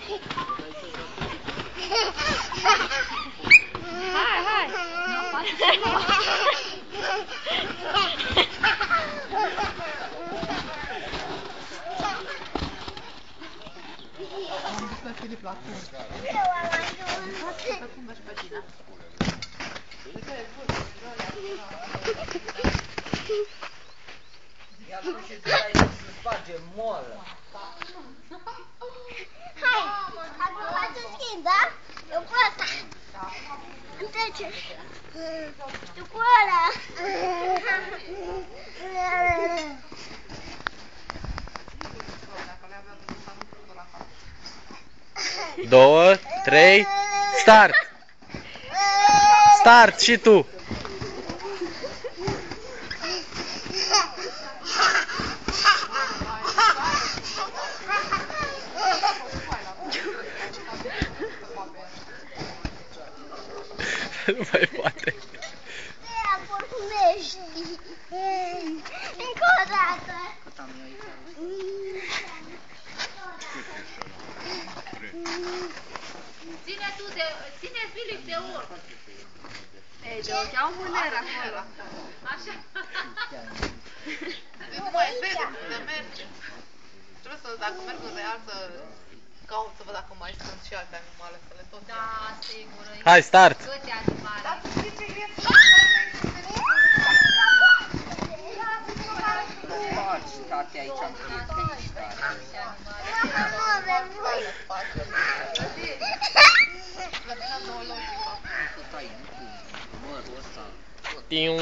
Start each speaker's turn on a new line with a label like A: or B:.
A: Hai!
B: Am dus pe Filip la curs. Cum mergi pe tine?
C: Ia tu și tu ai să sparge moală.
D: Hai, acum faci un schimb, da? Eu cu ăsta. Îmi trece. Tu cu ăla.
E: 2, 3, start! Start și tu! Nu mai poate.
D: Ia porculești. Încă o dată.
A: Ține Filip de urc.
B: Ei, de o cheamă mâner acolo.
A: Așa.
B: Nu mai vede unde merge. Trebuie să, dacă merg în real, să caut să văd dacă mai sunt și alte animale, să le tot
A: Da, sigur.
E: Hai, start!
A: Câte animale.
B: Dar știi ce e?
C: Faci, tati, aici am
E: Tiu.